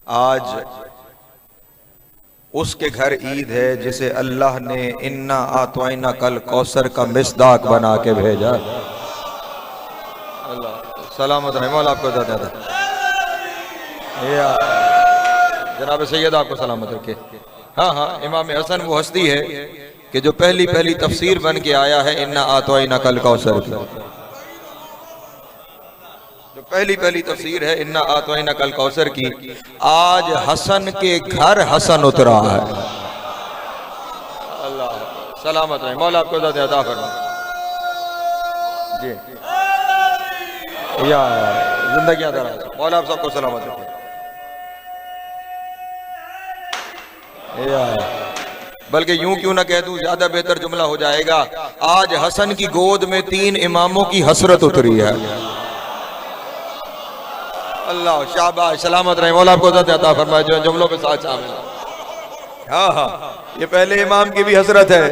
आज उसके घर ईद है जिसे अल्लाह ने इन्ना आतवाइना कल कौसर का मिसदाक बना के भेजा। अल्लाह सलामत रहे, मौला आपको दादा जनाब सैयद आपको सलामत रखे। हाँ हाँ, इमाम हसन वो हस्ती है कि जो पहली पहली तफसीर बन के आया है इन्ना आतवाइना कल कौसर की। जो पहली पहली तफसीर है इन्ना आतवाइना कल कौसर की, आज हसन के घर हसन उतरा है। अल्लाह सलामत रहे, मौला आपको अता फरमाए जी, या जिंदगी दराज, मौला आप सबको सलामत रखे। बल्कि यूं क्यों ना कह दूं, ज्यादा बेहतर जुमला हो जाएगा। आज हसन की गोद में 3 इमामों की हसरत उतरी है। अल्लाह शाबाश, सलामत रहे, मौला आपको अता फरमाए जो जुमलों के साथ शामिल है। हाँ हाँ, ये पहले इमाम की भी हसरत है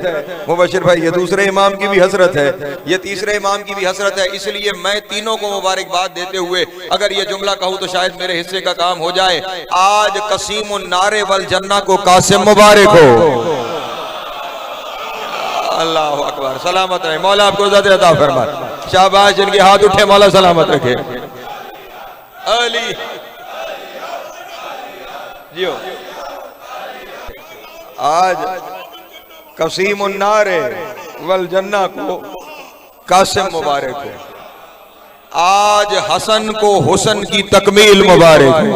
मुबशिर भाई, ये दूसरे इमाम की भी हसरत है, ये तीसरे इमाम की भी हसरत है। इसलिए मैं तीनों को मुबारकबाद देते हुए अगर ये जुमला कहूँ तो शायद मेरे हिस्से का काम हो जाए। आज कसीमुन नारे वल जन्ना को कासिम मुबारक हो। अल्लाह अकबर, सलामत रहे, मौला आपको अता फरमाए। शाबाश, जिनके हाथ उठे मौला सलामत रखे। अली जियो, आज कसीमुन नारे वल जन्ना को कासिम मुबारक हो। आज हसन को हुसन की तकमील मुबारक हो।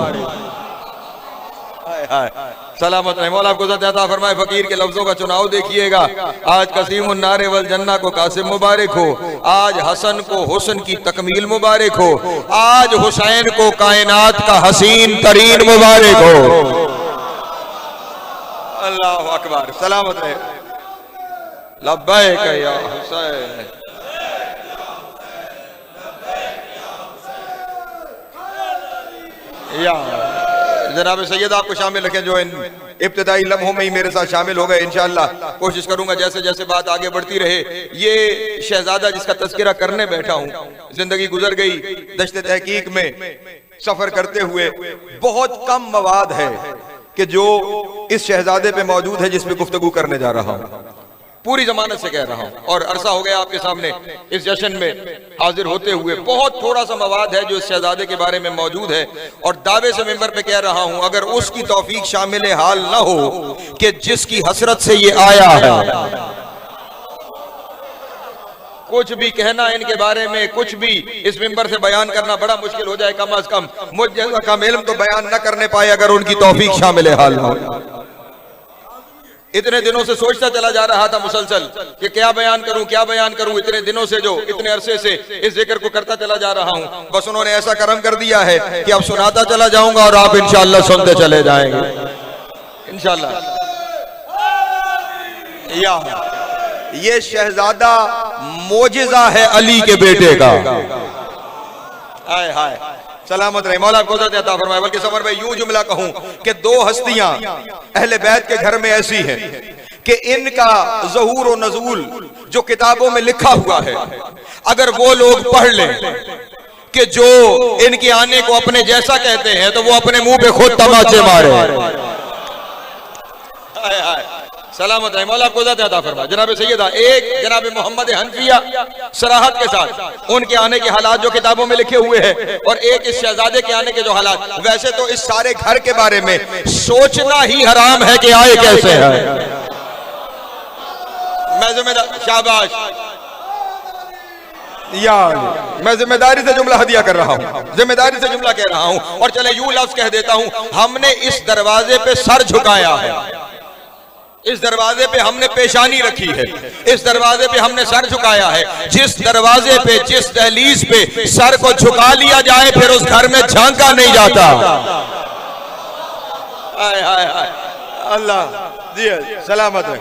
सलामत रहे, मौला आपको अता फरमाए। फकीर के लफ्जों का चुनाव देखिएगा। आज कसीमुन नारे वल जन्ना को कासिम मुबारक हो। आज हसन को हुस्न की तकमील मुबारक हो। आज हुसैन को कायनात का हसीन तरीन मुबारक हो। अल्लाह अकबर, सलामत रहे, लब्बैक या हुसैन। या जनाब सैयद आपको शामिल रखें जो इन इब्तिदाई लम्हों में ही मेरे साथ शामिल हो गए। इंशाअल्लाह कोशिश करूंगा जैसे जैसे बात आगे बढ़ती रहे। ये शहजादा जिसका तज़किरा करने बैठा हूं, जिंदगी गुजर गई दश्त तहकीक में सफर करते हुए। बहुत कम मवाद है कि जो इस शहजादे पे मौजूद है जिस पे गुफ्तगू करने जा रहा हूं। पूरी जमानत से कह रहा हूं और अरसा हो गया आपके सामने इस जश्न में हाजिर होते हुए। बहुत थोड़ा सा मवाद है जो इस शहजादे के बारे में मौजूद है और दावे से मिंबर पे कह रहा हूं, अगर उसकी तौफीक शामिल हाल ना हो कि जिसकी हसरत से ये आया है, कुछ भी कहना इनके बारे में, कुछ भी इस मिंबर से बयान करना बड़ा मुश्किल हो जाए। कम अज कम मुझ जैसा कम इल्म तो बयान न करने पाए अगर उनकी तौफीक शामिल हाल ना हो। इतने दिनों से सोचता चला जा रहा था मुसलसल कि क्या बयान करूं, क्या बयान करूं। इतने दिनों से, जो इतने अरसे से इस जिक्र को करता चला जा रहा हूं, बस उन्होंने ऐसा करम कर दिया है कि अब सुनाता चला जाऊंगा और आप इंशाअल्लाह सुनते चले जाएंगे इंशाअल्लाह। या ये शहजादा मोजिजा है अली के बेटे का। हाय हाय, सलामत रहे, मौला आपको अता फरमाए। बल्कि समर भाई यूं जुमला कहूं कि 2 हस्तियां अहले बैत के घर में ऐसी हैं कि इनका ज़हूर और नज़ूल जो किताबों में लिखा हुआ है, अगर वो लोग पढ़ लें कि जो इनके आने को अपने जैसा कहते हैं तो वो अपने मुंह पे खुद तमाचे मारे। हाय हाय, सलामत है, मौला आपको अता फरमाए। जनाब सैयदा एक जनाब मोहम्मद हनफिया सराहत के साथ उनके आने के हालात जो किताबों में लिखे हुए हैं, और एक इस शहजादे के आने के जो हालात। वैसे तो इस सारे घर के बारे में सोचना ही हराम है कि आए कैसे हैं। मैं जिम्मेदार, शाबाश, यार मैं जिम्मेदारी से जुमला हदिया कर रहा हूँ, जिम्मेदारी से जुमला कह रहा हूँ। और चले यूं लफ्ज कह देता हूँ, हमने इस दरवाजे पे सर झुकाया है, इस दरवाजे पे हमने पेशानी रखी है, इस दरवाजे पे हमने सर झुकाया है। जिस दरवाजे पे, जिस दहलीज पे सर को झुका लिया जाए फिर उस घर में झांका नहीं जाता। हाय हाय हाय, अल्लाह जी सलामत है।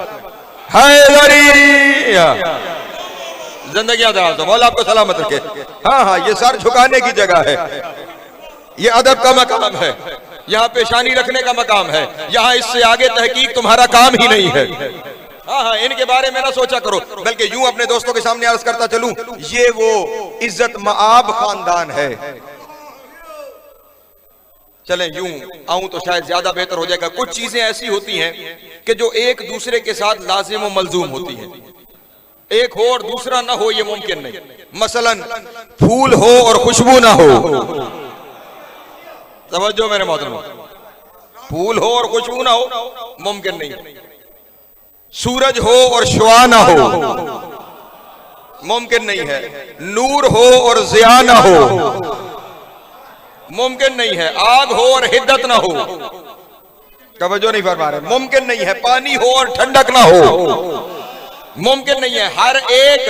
जिंदगी दराज हो, मौला आपको सलामत रखे। हाँ हाँ, ये सर झुकाने की जगह है, ये अदब का मकाम है, यहाँ पेशानी रखने का मकाम है, यहाँ इससे आगे तहकीक तुम्हारा काम ही नहीं है। हाँ हाँ, इनके बारे में ना सोचा करो। बल्कि यूं अपने दोस्तों के सामने अर्ज करता चलूं, ये वो इज्जत मआब खानदान है चलें यूं आऊं तो शायद ज्यादा बेहतर हो जाएगा। कुछ चीजें ऐसी होती हैं कि जो एक दूसरे के साथ लाजिम व मलजूम होती हैं, एक हो और दूसरा ना हो ये मुमकिन नहीं। मसलन फूल हो और खुशबू ना हो, समझो मेरे मोहतरम, फूल हो और खुशबू ना हो मुमकिन नहीं। सूरज हो और शुआ ना हो मुमकिन नहीं है। नूर हो और ज़िया ना हो मुमकिन नहीं है। आग हो और हिद्दत ना हो, तवज्जो नहीं फरमा रहे, मुमकिन नहीं है। पानी हो और ठंडक ना हो मुमकिन नहीं है। हर एक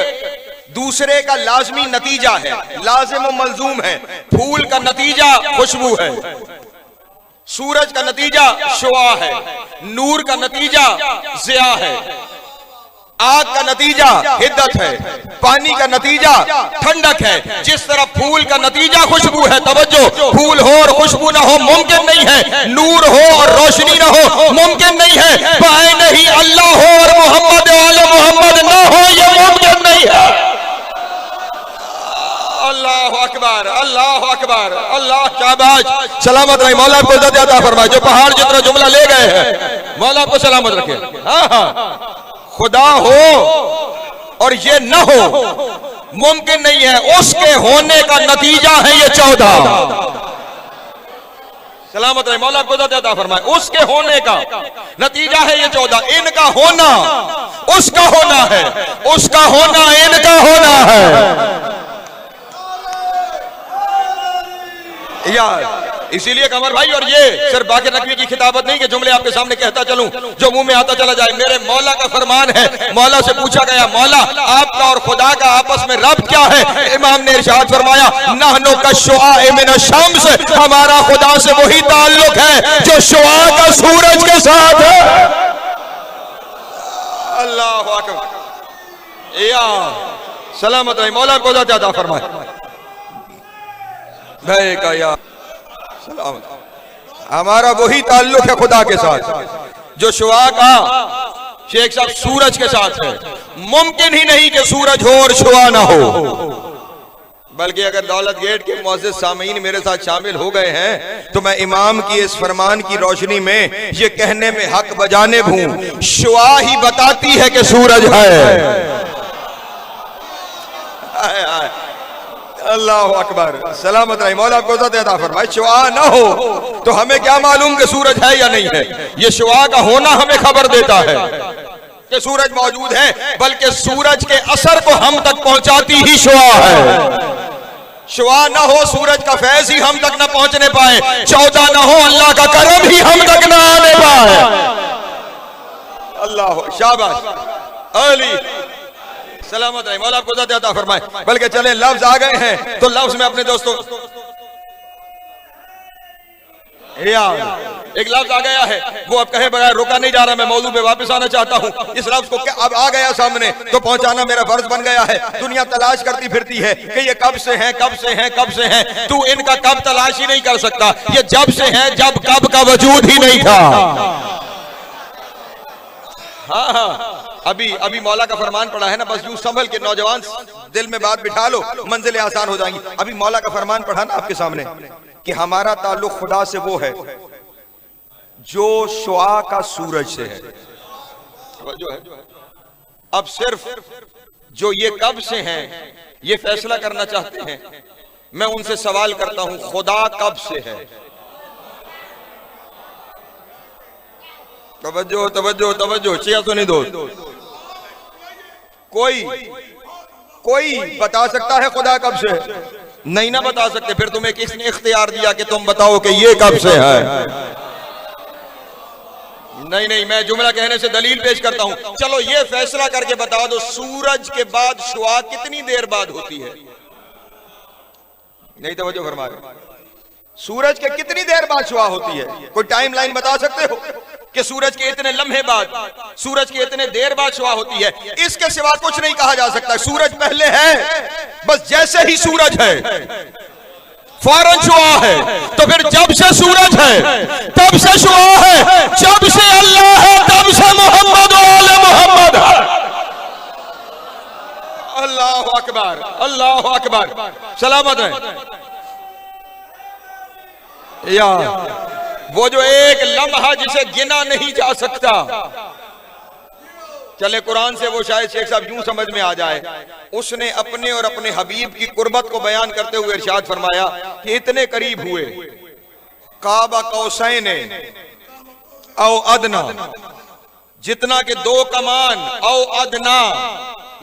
दूसरे का लाजमी नतीजा है, लाजिम और मलजूम है। फूल का नतीजा खुशबू है, सूरज का नतीजा शुआ है, नूर का नतीजा ज़िया है, आग का नतीजा हिद्दत है, पानी का नतीजा ठंडक है। जिस तरह फूल का नतीजा खुशबू है, तवज्जो, फूल हो और खुशबू ना हो मुमकिन नहीं है। नूर हो और रोशनी ना हो मुमकिन नहीं है। पाए नहीं अल्लाह हो और मोहम्मद वाले मोहम्मद ना हो ये मुमकिन नहीं है। अल्लाह अकबर, अल्लाह अकबर, अल्लाह शाबाश। सलामत रहे, मौला को इज्जत अता फरमाए। जो पहाड़ जितना जुमला ले गए हैं, मौला को सलामत रखे। हाँ हाँ, खुदा हो और ये न हो मुमकिन नहीं है। उसके होने का नतीजा है ये 14। सलामत रहे, मौला को इज्जत अता फरमाए। उसके होने का नतीजा है ये 14। इनका होना उसका होना है, उसका होना इनका होना है। यार इसीलिए कमर भाई, और ये सिर्फ बाक़िर नकवी की खिताबत नहीं कि जुमले आपके सामने कहता चलूं जो मुंह में आता चला जाए। मेरे मौला का फरमान है। मौला से पूछा गया, मौला आपका और खुदा का आपस में रब्त क्या है? इमाम ने इरशाद फरमाया, नहनु कश्शुआए मिन शम्स, हमारा खुदा से वही ताल्लुक है जो शुआ का सूरज के साथ है। अल्लाह अकबर। या सलामत रहे, मौला को ज़्यादा फरमाए। भाई का या सलामत, हमारा वही ताल्लुक है खुदा के साथ जो शुआ का शेख साहब सूरज के साथ है। मुमकिन ही नहीं कि सूरज हो और शुआ ना हो। बल्कि अगर दौलत गेट के मुअज़्ज़िज़ सामीन मेरे साथ शामिल हो गए हैं तो मैं इमाम की इस फरमान की रोशनी में ये कहने में हक बजाने हूं, शुआ ही बताती है कि सूरज है। अल्लाह अकबर। सलामत रही, मौला आपको इज़्ज़त अता फरमाए। शुआ ना हो तो हमें क्या मालूम कि सूरज है या नहीं है? ये शुआ का होना हमें खबर देता है कि सूरज मौजूद है, बल्कि सूरज के असर को हम तक पहुंचाती ही शुआ है। शुआ ना हो, सूरज का फैज ही हम तक ना पहुंचने पाए। 14 ना हो, अल्लाह का करम ही हम तक ना आने पाए। अल्लाह शाबाश अली। सलामत रहे, मौला आपको इज़्ज़त अता फरमाए। बल्कि चले लफ्ज आ गए हैं तो लफ्ज में अपने दोस्तों, एक लफ्ज आ गया है वो अब कहे बगैर रुका नहीं जा रहा। मैं मौजू पे वापस आना चाहता हूँ। इस लफ्ज को अब आ गया सामने तो पहुंचाना मेरा फर्ज बन गया है। दुनिया तलाश करती फिरती है कि ये कब से हैं, कब से हैं, कब से हैं। तू इनका कब तलाश ही नहीं कर सकता। ये जब से हैं जब कब का वजूद ही नहीं था। हाँ हाँ, अभी मौला का फरमान पड़ा है ना, बस यूं संभल के नौजवान दिल में बात बिठा लो, मंजिलें आसान हो जाएंगी। अभी मौला का फरमान पढ़ा ना आपके सामने कि हमारा ताल्लुक खुदा से वो है जो शुआ का सूरज से है। जो है अब सिर्फ जो ये कब से हैं ये फैसला करना चाहते हैं। मैं उनसे सवाल करता हूं, खुदा कब से है? तवज्जो तवज्जो तवज्जो, चिया तो नहीं दो। कोई बता सकता है खुदा कब से? नहीं ना बता सकते। फिर तुम्हें किसने इख्तियार दिया कि तुम बताओ कि ये कब से है? नहीं, मैं जुमला कहने से दलील पेश करता हूं। चलो ये फैसला करके बता दो, सूरज के बाद शुआ कितनी देर बाद होती है? नहीं तवज्जो फरमा रहे, सूरज के कितनी देर बाद शुआ होती है? कोई टाइम लाइन बता सकते हो कि सूरज के इतने लम्हे बाद, सूरज के इतने देर बाद शुआ होती है? इसके सिवा कुछ नहीं कहा जा सकता। सूरज पहले है, बस जैसे ही सूरज है फौरन शुआ है। तो फिर जब से सूरज है तब से शुआ है, जब से अल्लाह है तब से मोहम्मद वाले मोहम्मद है। अल्लाह अकबर, अल्लाह अकबर। सलामत है। या वो जो एक लम्हा जिसे गिना नहीं जा सकता। चले कुरान से वो शायद शेख साहब यूं समझ में आ जाए, उसने अपने और अपने हबीब की कुर्बत को बयान करते हुए इरशाद फरमाया कि इतने करीब हुए, काबा कौसैन औ अदना, जितना के दो कमान औ अदना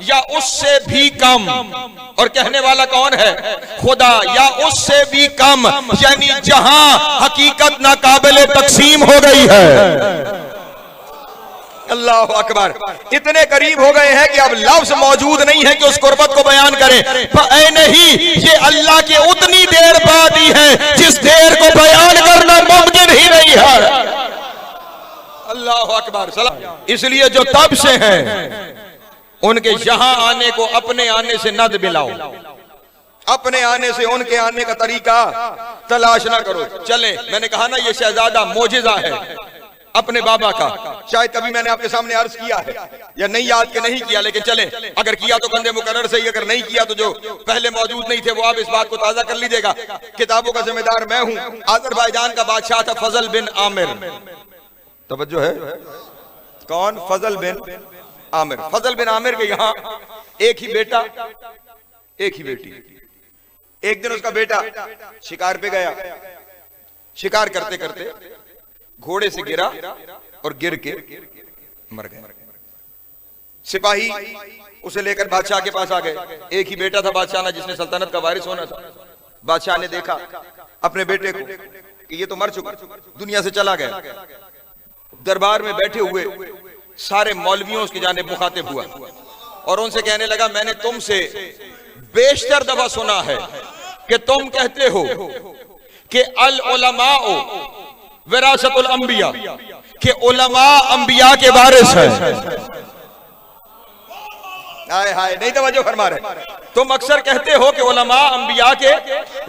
या उससे भी कम। और कहने वाला कौन है? खुदा। या उससे भी कम, यानी जहां हकीकत नाकाबिले तकसीम हो गई है। अल्लाह अकबर। इतने करीब हो गए हैं कि अब लफ्ज मौजूद नहीं है कि उस कुर्बत को बयान करें। ऐ नहीं, ये अल्लाह के उतनी देर बाद ही है जिस देर को बयान करना मुमकिन ही नहीं है। अल्लाह अकबर। इसलिए जो तब से हैं उनके यहां आने को अपने आने से न मिलाओ, अपने आने से उनके आने का तरीका तलाश ना करो। चले, मैंने कहा ना ये शहजादा मोजिजा है अपने बाबा का। शायद कभी मैंने आपके सामने अर्ज किया है या नहीं याद के नहीं किया, लेकिन चले, अगर किया तो कंधे मुकर्रर से ही, अगर नहीं किया तो जो पहले मौजूद नहीं थे वो आप इस बात को ताजा कर लीजिएगा। किताबों का जिम्मेदार मैं हूं। अजरबैजान का बादशाह था फजल बिन आमिर। तवज्जो है, कौन? फजल बिन आमिर। फजल बिन आमिर के यहाँ एक ही बेटा एक ही बेटी। एक दिन उसका बेटा शिकार पे गया, शिकार करते करते घोड़े से गिरा और गिर के मर गया। सिपाही उसे लेकर बादशाह के पास आ गए। एक ही बेटा था बादशाह ना, जिसने सल्तनत का वारिस होना था। बादशाह ने देखा अपने बेटे को कि ये तो मर चुका, दुनिया से चला गया। दरबार में बैठे हुए सारे मौलवियों उसकी जानिब मुखातिब हुआ और उनसे कहने लगा, मैंने तुमसे बेशतर दफा सुना है कि तुम कहते हो कि अल उलमाओ विरासतुल अंबिया, कि उलमा अंबिया के वारिस हैं। हाय हाय, नहीं तवज्जो फरमा रहे। तुम अक्सर कहते हो कि उलमा अंबिया के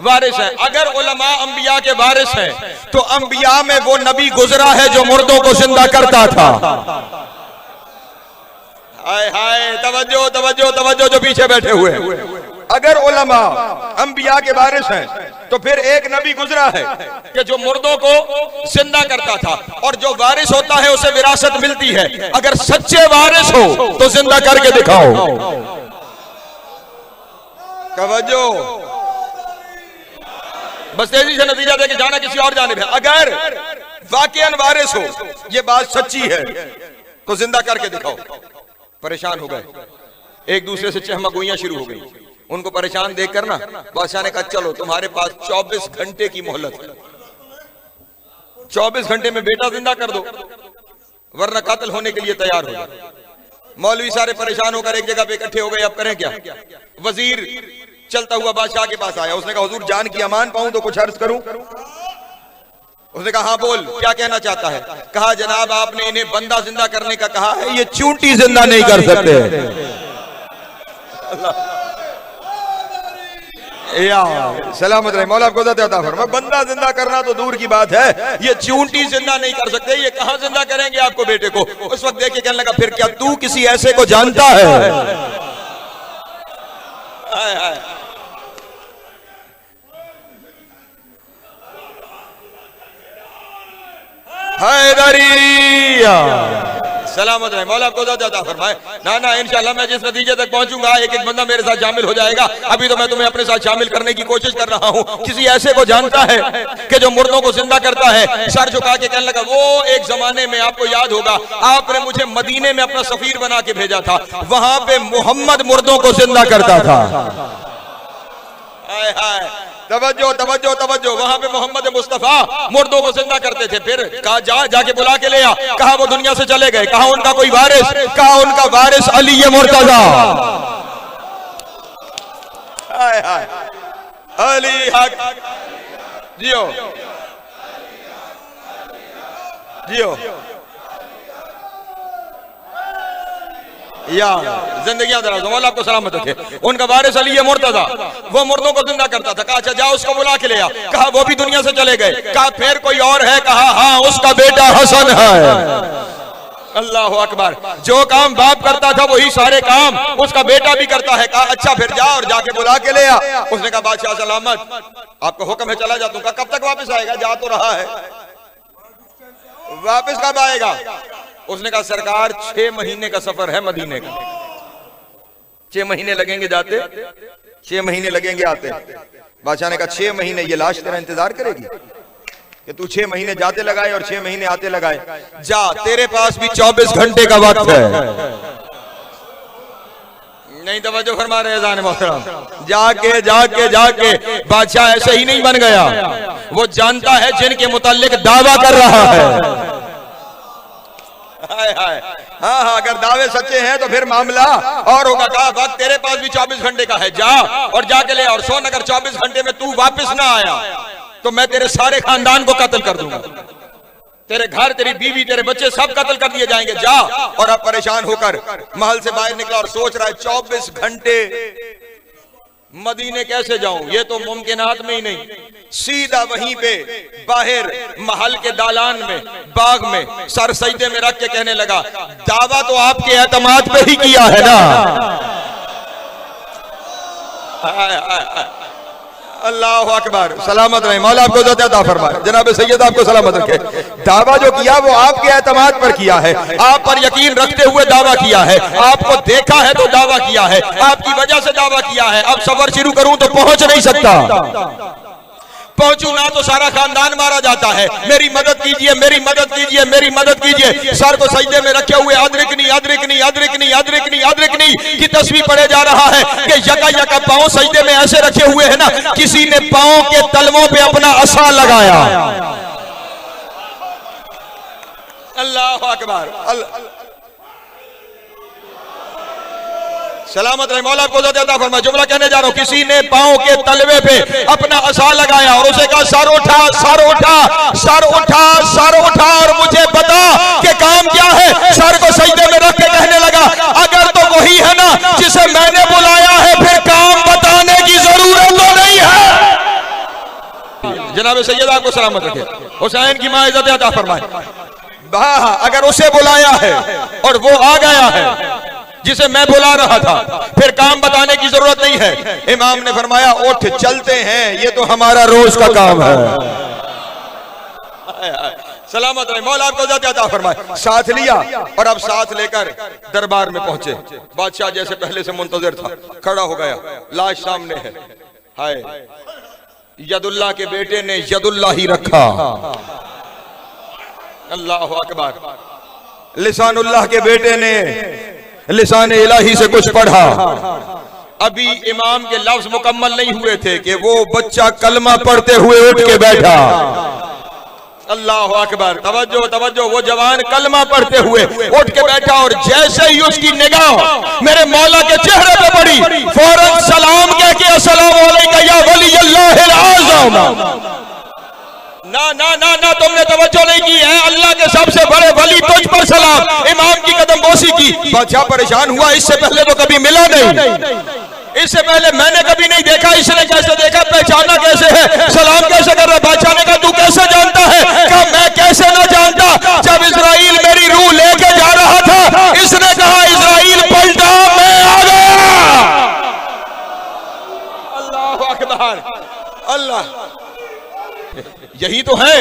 वारिस हैं। अगर उलमा अंबिया के वारिस हैं तो अंबिया में वो नबी गुजरा है जो मुर्दों को जिंदा करता था। हाय हाय, तवज्जो तवज्जो तवज्जो जो पीछे बैठे हुए हैं। अगर उलमा अंबिया के वारिस हैं तो फिर एक नबी गुजरा है कि जो मुर्दों को जिंदा करता था, और जो वारिस होता है उसे विरासत मिलती है। अगर सच्चे वारिस हो तो जिंदा करके दिखाओ। तवज्जो, बस तेजी से नतीजा देके जाना किसी और जानिब है। अगर वाकईन वारिस हो, ये बात सच्ची है, तो जिंदा करके दिखाओ। परेशान हो गए, एक दूसरे से चहमगोइयां शुरू हो गई। उनको परेशान देखकर ना बादशाह ने कहा, चलो तुम्हारे पास 24 घंटे की मोहलत है, 24 घंटे में बेटा जिंदा कर दो, वरना कत्ल होने के लिए तैयार हो जाओ। मौलवी सारे परेशान होकर एक जगह पे इकट्ठे हो गए। अब करें क्या? वजीर चलता हुआ बादशाह के पास आया। उसने कहा, हुजूर जान की अमान पाऊं तो कुछ अर्ज करूं। उसने कहा, हाँ बोल, क्या कहना चाहता है? कहा, जनाब आपने इन्हें बंदा जिंदा करने का कहा है, ये चूंटी जिंदा नहीं कर सकते। या सलामत रहे, मौला आपको अता फरमाए। बंदा जिंदा करना तो दूर की बात है, ये चूंटी जिंदा नहीं कर सकते। ये कहां जिंदा करेंगे आपको बेटे को? उस वक्त देख के कहने लगा, फिर क्या तू किसी ऐसे को जानता है? हाय हाय, हैदरिया सलामत रहे, मौला आपको अता फरमाए। ना ना, इंशाल्लाह मैं जिस नतीजे तक पहुंचूंगा एक एक बंदा मेरे साथ शामिल हो जाएगा। अभी तो मैं तुम्हें अपने साथ शामिल करने की कोशिश कर रहा हूं। किसी ऐसे को जानता है कि जो मुर्दों को जिंदा करता है? सर झुका के कहने लगा, वो एक जमाने में आपको याद होगा, आपने मुझे मदीने में अपना सफीर बना के भेजा था, वहां पे मोहम्मद मुर्दों को जिंदा करता था। हाय हाय, तवज्जो तवज्जो तवज्जो, वहां पे मोहम्मद मुस्तफा मुर्दों को जिंदा करते थे। फिर कहा, जाके बुला के ले आ। कहा, वो दुनिया से चले गए। कहा, उनका कोई वारिस? कहा, उनका वारिस अली मुर्तजा। हाय हाय, अली हक जियो जियो, या जिंदगियां दराज, मौला आपको सलामत रखे। उनका वारिस अली मुर्तजा, वो मुर्दों को जिंदा करता था। कहा, अच्छा जाओ उसको बुला के ले आ। कहा, वो भी दुनिया से चले गए। कहा, फिर कोई और है? कहा, हाँ उसका बेटा हसन है। अल्लाह अकबर। जो काम बाप करता था वही सारे काम उसका बेटा भी करता है। कहा अच्छा फिर जा और जाके बुला के ले आ। उसने कहा बादशाह सलामत, आपको हुक्म है चला जाता हूं। कहा कब तक वापस आएगा? जा तो रहा है, वापस कब आएगा? उसने कहा सरकार 6 महीने का सफर है मदीने का, 6 महीने लगेंगे जाते, 6 महीने लगेंगे आते। बादशाह ने कहा 6 महीने ये लाश तेरा इंतजार करेगी कि तू 6 महीने जाते लगाए और 6 महीने आते लगाए? जा, तेरे पास भी 24 घंटे का वक्त है। नहीं तवज्जो फरमा रहे जान मोहतरम। जाके जाके जाके बादशाह ऐसे ही नहीं बन गया, वो जानता है जिनके मुताल्लिक दावा कर रहा है। हाय हाय, हाँ हाँ, अगर दावे सच्चे हैं तो फिर मामला और होगा। कहा वक्त तेरे पास भी 24 घंटे का है, जा और जाके ले। और सुन, अगर 24 घंटे में तू वापस ना आया तो मैं तेरे सारे खानदान को कत्ल कर दूंगा, तेरे घर, तेरी बीवी, तेरे बच्चे सब कत्ल कर दिए जाएंगे। जा। और अब परेशान होकर महल से बाहर निकला और सोच रहा है 24 घंटे मदीने कैसे जाऊं? ये तो मुमकिनात में ही नहीं। सीधा वहीं पे बाहर महल के दालान में, बाग में सर सजदे में रख के कहने लगा दावा तो आपके एतमाद पे ही किया है ना। अल्लाह अकबर। सलामत रहे, मौला आपको इज्जत अता फरमाए, जनाब सैयद आपको सलामत रखे। दावा जो किया वो आपके एतमाद पर किया है, आप पर यकीन रखते हुए दावा किया है, आपको देखा है तो दावा किया है, आपकी वजह से दावा किया है। अब सफर शुरू करूं तो पहुंच नहीं सकता, पहुंचू ना तो सारा खानदान मारा जाता है। मेरी मदद कीजिए, मेरी मदद कीजिए, मेरी मदद कीजिए। सर को सजदे में रखे हुए अदरिकनी अदरिकनी अदरिकनी अदरिकनी अदरिकनी की तस्वीर पढ़े जा रहा है कि यका यका पांव सजदे में ऐसे रखे हुए हैं ना, किसी ने पांव के तलवों पे अपना असा लगाया। अल्लाह अकबर। सलामत रहे, मौला को ज़िंदा फरमाए। जुमला कहने जा रहा हूं, किसी ने पांव के तलवे पे अपना असा लगाया और उसे कहा सर उठा, सर उठा, सर उठा, सर उठा और मुझे बता कि काम क्या है। सर को सजदे में रख के कहने लगा अगर तो वही है ना जिसे मैंने बुलाया है फिर काम बताने की जरूरत तो नहीं है। जनाब सैयद आपको सलामत रखे, हुसैन की मां इज्जत अता फरमाए। अगर उसे बुलाया है और वो आ गया है जिसे मैं बुला रहा था फिर काम बताने की जरूरत नहीं है। इमाम ने फरमाया उठ चलते हैं, ये तो हमारा रोज का काम है। सलामत रहे, मौला आपको अता फरमाए। साथ लिया और अब साथ लेकर दरबार में पहुंचे। बादशाह जैसे पहले से मुंतजिर था खड़ा हो गया, लाश सामने है। हाय, यदुल्लाह के बेटे ने यदुल्लाह ही रखा। अल्लाह अकबर। लिसानुल्लाह के बेटे ने लिसान इलाही से कुछ पढ़ा। अभी इमाम के लफ्ज मुकम्मल नहीं हुए थे कि वो बच्चा कलमा पढ़ते हुए उठ के बैठा। अल्लाह अकबर। तवज्जो तवज्जो, वो जवान कलमा पढ़ते हुए उठ के बैठा और जैसे ही उसकी निगाह मेरे मौला के चेहरे पे पड़ी फौरन सलाम कह के अस्सलामु अलैका या वली अल्लाहिल आज़म। ना ना ना ना, तुमने तवज्जो नहीं की है, अल्लाह के सबसे बड़े वली तुझ पर सलाम। इमाम की कदम बोसी की। बादशाह परेशान हुआ, इससे पहले तो कभी मिला नहीं, इससे पहले मैंने कभी नहीं देखा, इसने कैसे देखा, पहचाना कैसे है, सलाम कैसे कर रहा। बादशाह ने कहा तू कैसे जानता है? कहा मैं कैसे ना जानता, जब इजराइल मेरी रूह लेके जा रहा था इसने कहा इजराइल पलटा, मैं आ गया। अल्लाह अकबर। अल्लाह, यही तो है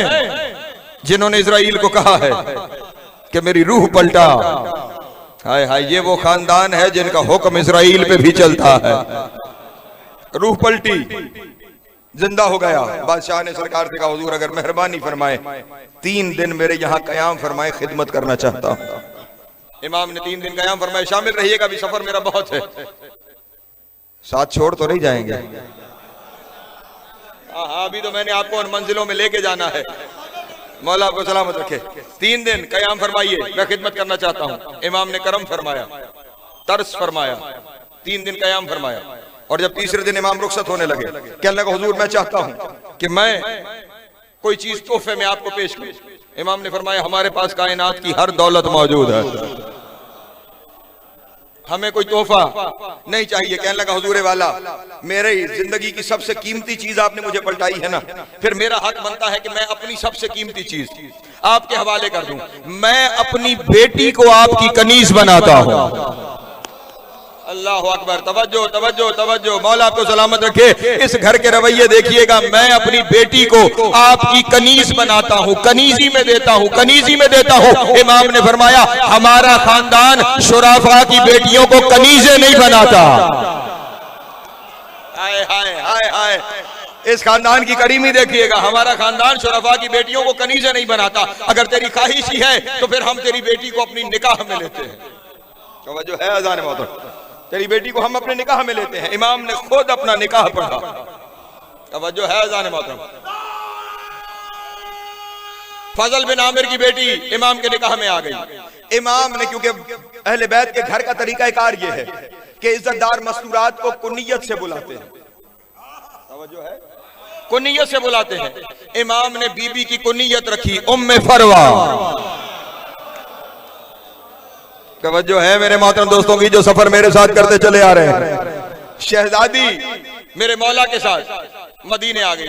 जिन्होंने इजराइल को कहा है कि मेरी रूह पलटा। हाय हाय, ये वो खानदान है जिनका हुक्म इजराइल पे भी चलता है। रूह पलटी, जिंदा हो गया। बादशाह ने सरकार से कहा हुजूर अगर मेहरबानी फरमाए 3 दिन मेरे यहाँ कयाम फरमाए, खिदमत करना चाहता हूँ। इमाम ने 3 दिन कयाम फरमाए, शामिल रहिएगा, अभी सफर मेरा बहुत है, साथ छोड़ तो नहीं जाएंगे। हाँ, अभी तो मैंने आपको उन मंजिलों में लेके जाना है। मौला आपको सलामत रखे। 3 दिन कयाम फरमाइए, मैं खिदमत करना चाहता हूँ। इमाम ने करम फरमाया, तरस फरमाया, 3 दिन कयाम फरमाया। और जब तीसरे दिन इमाम रुखसत होने लगे, कहने लगा हुजूर मैं चाहता हूँ कि मैं कोई चीज तोहफे में आपको पेश करूं। इमाम ने फरमाया हमारे पास कायनात की हर दौलत मौजूद है, हमें कोई तोहफा नहीं चाहिए। कहने लगा हुजूर वाला, मेरे जिंदगी की सबसे कीमती चीज आपने मुझे पलटाई है ना, फिर मेरा हक बनता है कि मैं अपनी सबसे कीमती चीज आपके हवाले कर दूं, मैं अपनी बेटी को आपकी कनीज बनाता हूं। अल्लाह अकबर, तवज्जो तवज्जो तवज्जो, मौला आपको सलामत रखे। इस घर के रवैये देखिएगा, मैं अपनी बेटी को आपकी कनीज बनाता हूं, कनीजी में देता हूं, कनीजी में देता हूं। इमाम ने फरमाया हमारा खानदान शुराफा की बेटियों को कनीजे नहीं बनाता। हाय हाय हाय हाय, इस खानदान की करीमी देखिएगा, हमारा खानदान शुराफा की बेटियों को कनीजे नहीं बनाता। अगर तेरी ख्वाहिश ही है तो फिर हम तेरी बेटी को अपनी निकाह में लेते हैं। तवज्जो है अज़ान मोहतरम, तेरी बेटी को हम अपने निकाह में लेते हैं। इमाम ने खुद अपना निकाह पढ़ा। तवज्जो है अज़ान मोहतरम, फजल बिन आमिर की बेटी इमाम के निकाह में आ गई। इमाम ने, क्योंकि अहले बैत के घर का तरीका कार ये है कि इज्जतदार मस्तूरात को कुनियत से बुलाते हैं। तवज्जो है, कुनियत से बुलाते हैं। इमाम ने बीबी की कुनियत रखी उम्मे फरवा। तवज्जो है मेरे मोहतरम दोस्तों की, जो सफर मेरे साथ करते चले आ रहे हैं। शहजादी मेरे मौला के साथ मदीने आ गई।